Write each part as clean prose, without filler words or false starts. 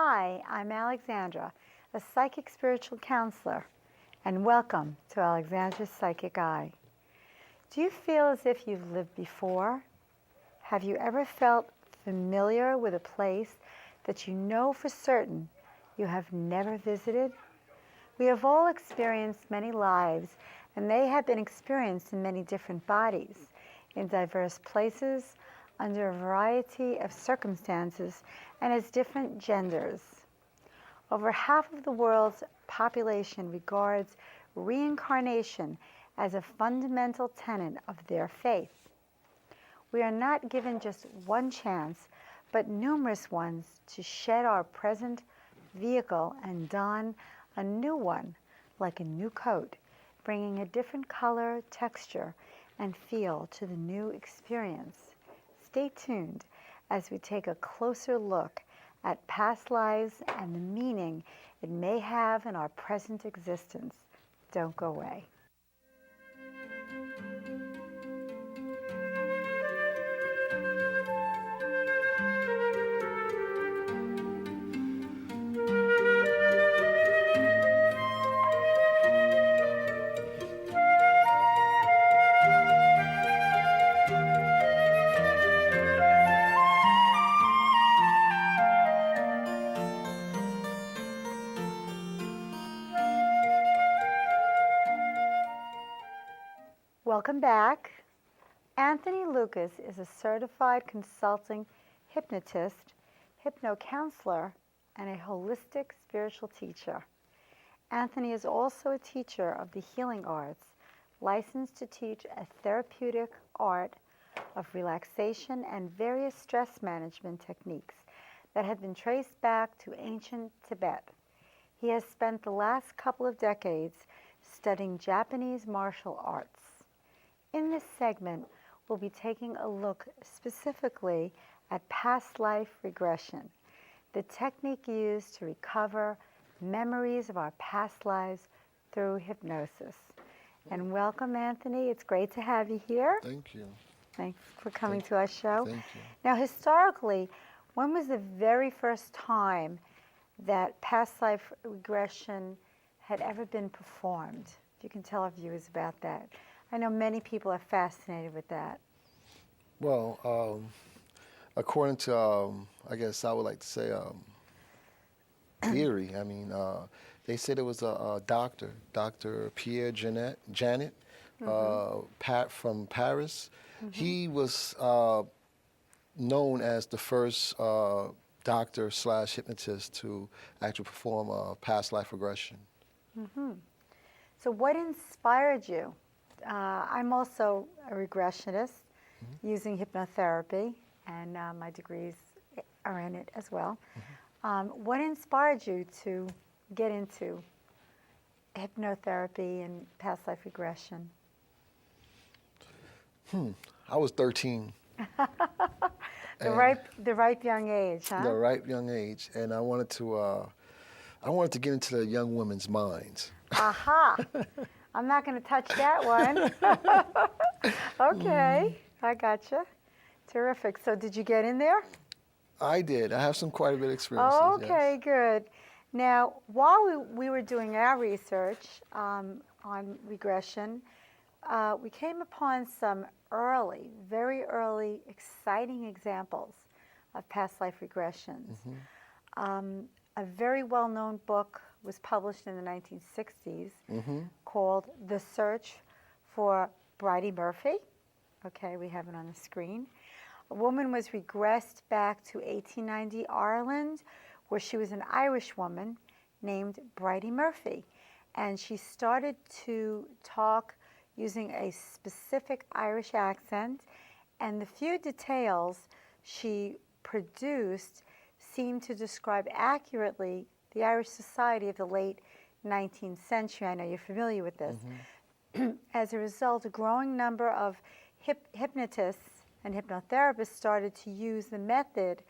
Hi, I'm Alexandra, a psychic spiritual counselor, and welcome to Alexandra's Psychic Eye. Do you feel as if you've lived before? Have you ever felt familiar with a place that you know for certain you have never visited? We have all experienced many lives, and they have been experienced in many different bodies, in diverse places, under a variety of circumstances, and as different genders. Over half of the world's population regards reincarnation as a fundamental tenet of their faith. We are not given just one chance, but numerous ones to shed our present vehicle and don a new one, like a new coat, bringing a different color, texture, and feel to the new experience. Stay tuned as we take a closer look at past lives and the meaning it may have in our present existence. Don't go away. Welcome back. Anthony Lucas is a certified consulting hypnotist, hypnocounselor, and a holistic spiritual teacher. Anthony is also a teacher of the healing arts, licensed to teach a therapeutic art of relaxation and various stress management techniques that have been traced back to ancient Tibet. He has spent the last couple of decades studying Japanese martial arts. In this segment, we'll be taking a look specifically at past life regression, the technique used to recover memories of our past lives through hypnosis. And welcome, Anthony. It's great to have you here. Thank you. Thanks for coming to our show. Thank you. Now, historically, when was the very first time that past life regression had ever been performed? If you can tell our viewers about that. I know many people are fascinated with that. Well, according to, I guess I would like to say, theory, I mean, they said it was a doctor, Dr. Pierre Janet, from Paris. Mm-hmm. He was known as the first doctor / hypnotist to actually perform past life regression. Mm-hmm. So what inspired you? I'm also a regressionist using hypnotherapy, and my degrees are in it as well. What inspired you to get into hypnotherapy and past life regression? I was 13. The ripe young age, huh? The ripe young age, and I wanted to get into the young women's minds. Aha! I'm not going to touch that one. Okay, I gotcha. Terrific. So did you get in there? I did. I have quite a bit of experience. Okay, yes. Good. Now, while we were doing our research on regression, we came upon some very early, exciting examples of past life regressions. A very well-known book was published in the 1960s called The Search for Bridie Murphy. Okay, we have it on the screen. A woman was regressed back to 1890 Ireland, where she was an Irish woman named Bridie Murphy. And she started to talk using a specific Irish accent, and the few details she produced seemed to describe accurately the Irish society of the late 19th century. I know you're familiar with this. As a result, a growing number of hypnotists and hypnotherapists started to use the method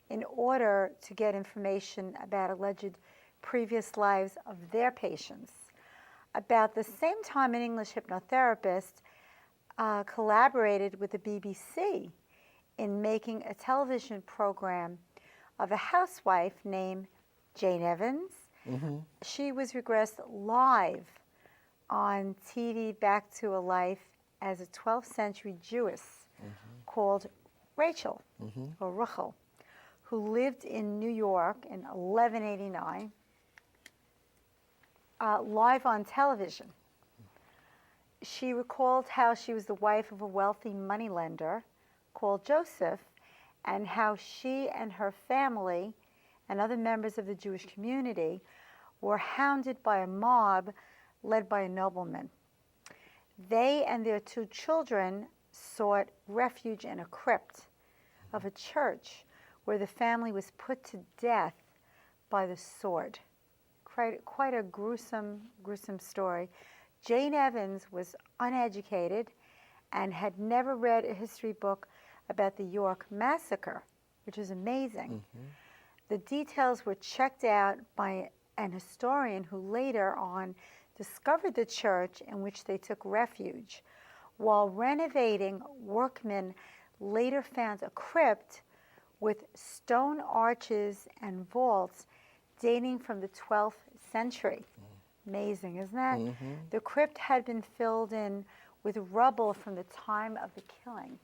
in order to get information about alleged previous lives of their patients. About the same time, an English hypnotherapist collaborated with the BBC in making a television program of a housewife named Jane Evans. She was regressed live on TV back to a life as a 12th century Jewess called Rachel, or Rachel, who lived in New York in 1189, live on television. She recalled how she was the wife of a wealthy moneylender called Joseph, and how she and her family and other members of the Jewish community were hounded by a mob led by a nobleman. They and their 2 children sought refuge in a crypt of a church where the family was put to death by the sword. Quite a gruesome story. Jane Evans was uneducated and had never read a history book about the York Massacre, which is amazing. The details were checked out by an historian who later on discovered the church in which they took refuge. While renovating, workmen later found a crypt with stone arches and vaults dating from the 12th century. Amazing, isn't that? The crypt had been filled in with rubble from the time of the killing.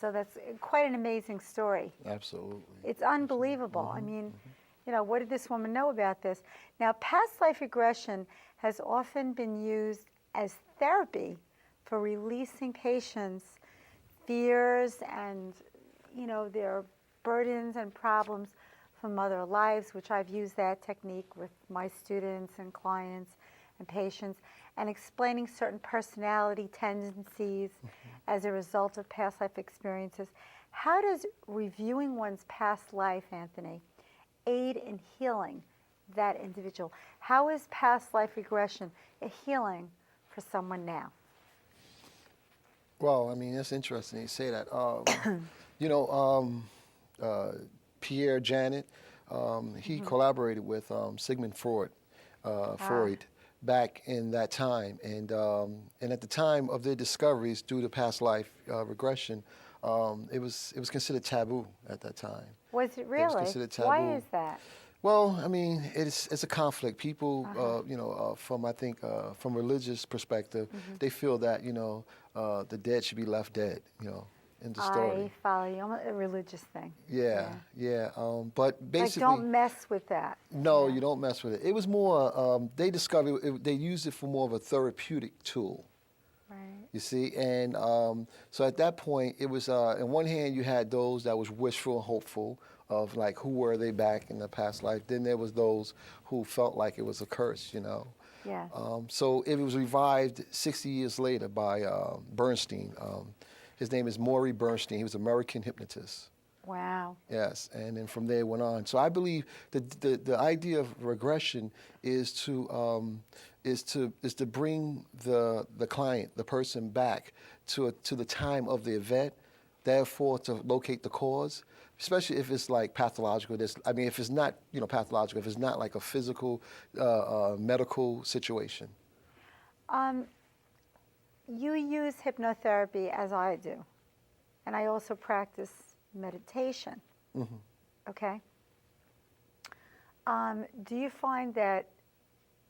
So that's quite an amazing story. Absolutely. It's unbelievable. I mean, you know, what did this woman know about this? Now, past life regression has often been used as therapy for releasing patients' fears and, you know, their burdens and problems from other lives, which I've used that technique with my students and clients and patients, and explaining certain personality tendencies as a result of past life experiences. How does reviewing one's past life, Anthony, aid in healing that individual? How is past life regression a healing for someone now? Well, I mean, it's interesting you say that. You know, Pierre Janet, he collaborated with Sigmund Freud, Freud back in that time. And at the time of their discoveries due to past life regression, it was considered taboo at that time. Was it really? It was considered taboo. Why is that? Well, I mean, it's a conflict. People, you know, from from religious perspective, they feel that, you know, the dead should be left dead, you know, in the story. I follow you. I'm a religious thing. Yeah. But basically, like, don't mess with that. No, you don't mess with it. It was more. They discovered they used it for more of a therapeutic tool. Right. You see, and so at that point, it was. On one hand, you had those that was wishful and hopeful of like who were they back in the past life. Then there was those who felt like it was a curse, you know. Yeah. So it was revived 60 years later by Bernstein. His name is Maury Bernstein. He was an American hypnotist. Wow. Yes, and then from there it went on. So I believe the idea of regression is to bring the client, the person, back to the time of the event, therefore to locate the cause, especially if it's like pathological. I mean, if it's not, you know, pathological, if it's not like a physical, medical situation. You use hypnotherapy as I do, and I also practice meditation. Okay? Do you find that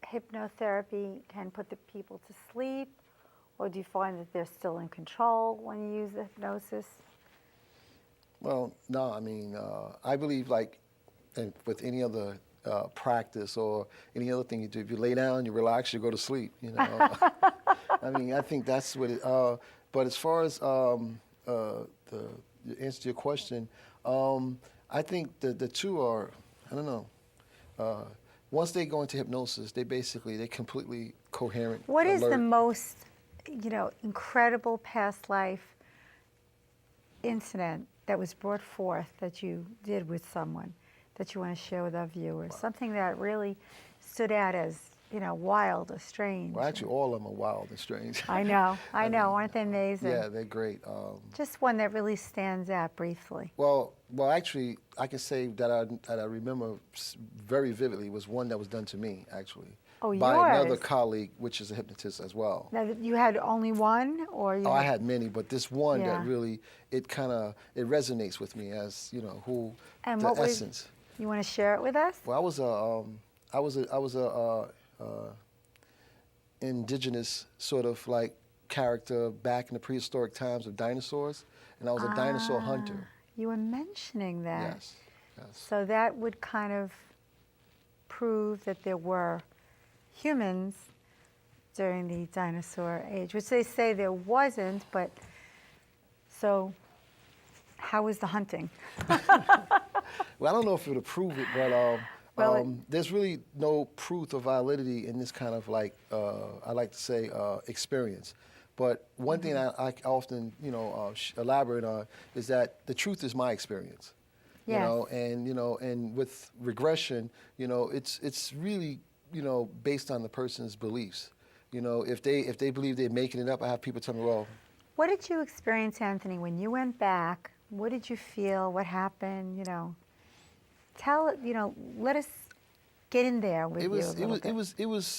hypnotherapy can put the people to sleep, or do you find that they're still in control when you use the hypnosis? Well, no, I mean, I believe like with any other practice or any other thing you do, if you lay down, you relax, you go to sleep, you know. I mean, I think that's what it, but as far as the answer to your question, I think the two are, I don't know, once they go into hypnosis, they're completely coherent. What is alert. the most, you know, incredible past life incident that was brought forth that you did with someone that you want to share with our viewers? Something that really stood out as, you know, wild or strange. Well, actually, all of them are wild and strange. I know. Aren't they amazing? Yeah, they're great. Just one that really stands out briefly. Well, actually, I can say that I remember very vividly was one that was done to me, actually. Oh, by yours? another colleague, which is a hypnotist as well. Now, you had only one, or you? Oh, I had many, but this one Yeah. that really, it resonates with me as, you know, And the what was- essence. You want to share it with us? Well, I was a indigenous sort of like character back in the prehistoric times of dinosaurs, and I was a dinosaur hunter. You were mentioning that. Yes, yes. So that would kind of prove that there were humans during the dinosaur age, which they say there wasn't, but so how was the hunting? Well, I don't know if it would prove it, but Well, there's really no proof of validity in this kind of like, I like to say, experience. But one thing I often, elaborate on is that the truth is my experience. Yes. And with regression, it's really, based on the person's beliefs. If they believe they're making it up, I have people tell me, well, What did you experience, Anthony, when you went back? What did you feel? What happened? Let us get in there with it was you a little bit.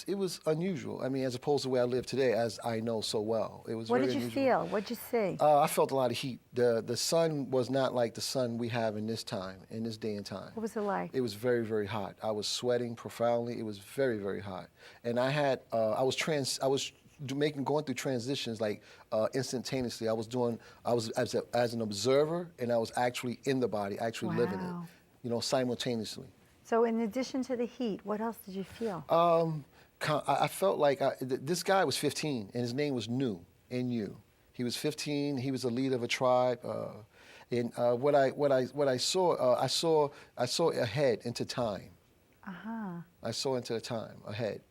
it was unusual. I mean, as opposed to where I live today, as I know so well. It was What very did you unusual. feel? What did you see? I felt a lot of heat. The sun was not like the sun we have in this time, in this day and time. What was it like? It was very, very hot. I was sweating profoundly. It was very, very hot. And I was going through transitions like instantaneously. I was as an observer, and I was actually in the body, actually living it, simultaneously. So in addition to the heat, what else did you feel? I felt like this guy was 15, and his name was N-U. He was 15. He was the leader of a tribe. And what I saw, I saw ahead into time. I saw into the time ahead,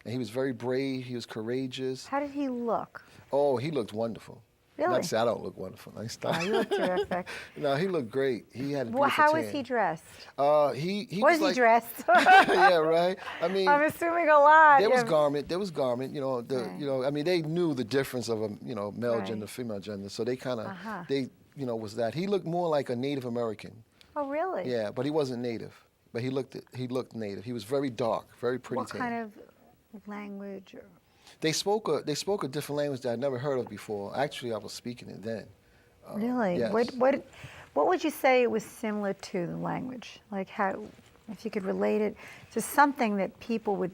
and he was very brave. He was courageous. How did he look? Oh, he looked wonderful. Really? Not to say I don't look wonderful. Nice Oh, you look terrific. No, he looked great. He had a beautiful Well, how tan. was he dressed? He Was he like, dressed? Yeah, right. I mean, I'm assuming a lot. there was Yeah. garment. There was garment. Right. I mean, they knew the difference of a male Right. gender, female gender. So they kind of Uh-huh. was that. He looked more like a Native American. Oh, really? Yeah, but he wasn't Native. But he looked Native. He was very dark, very pretty. What kind of language? Or... They spoke a different language that I'd never heard of before. Actually, I was speaking it then. Really? Yes. What would you say it was similar to the language? Like how, if you could relate it to something that people would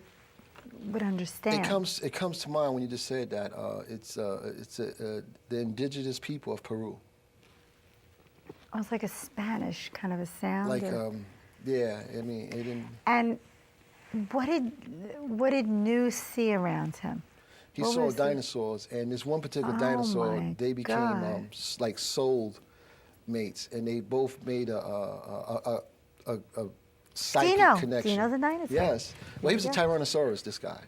understand. It comes to mind when you just said that. It's the indigenous people of Peru. Oh, it's like a Spanish kind of a sound. Like or- yeah, I mean it didn't. And what did Nu see around him? He What saw was the- dinosaurs, and this one particular Oh, dinosaur, my they became God. like soul mates, and they both made a psychic connection. Do you know the dinosaur? Yes. Well, he was a Yeah. Tyrannosaurus, this guy.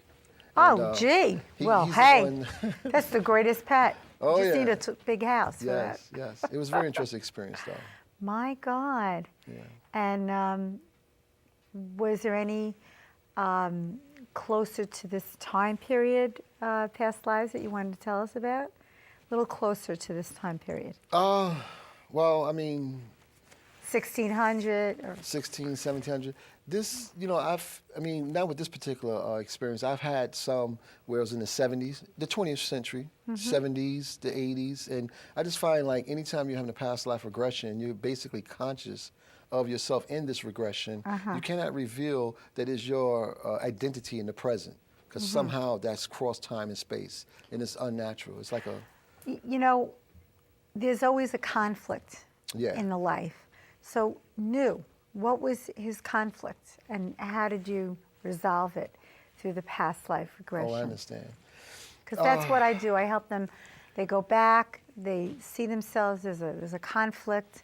Oh, And, gee. he- Well, he's the hey, one- that's the greatest pet. Oh, Just yeah. need a big house for that. Yes, yes. It was a very interesting experience, though. My God. Yeah. And was there any closer to this time period, past lives that you wanted to tell us about? A little closer to this time period. Well, I mean, 1600 or 16, 1700. This, not with this particular experience. I've had some where it was in the 70s, the 20th century, 70s, the 80s. And I just find like anytime you're having a past life regression, you're basically conscious of yourself in this regression. You cannot reveal that is your identity in the present because somehow that's cross time and space and it's unnatural. It's like a... there's always a conflict Yeah. in the life. So Nu, what was his conflict and how did you resolve it through the past life regression? Oh, I understand. Because that's what I do. I help them. They go back. They see themselves as there's a conflict.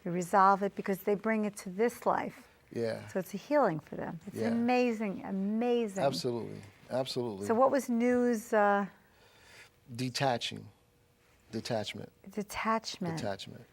They resolve it because they bring it to this life. Yeah. So it's a healing for them. It's Yeah. amazing, amazing. Absolutely. Absolutely. So what was Nu's Detachment. detachment? Detachment.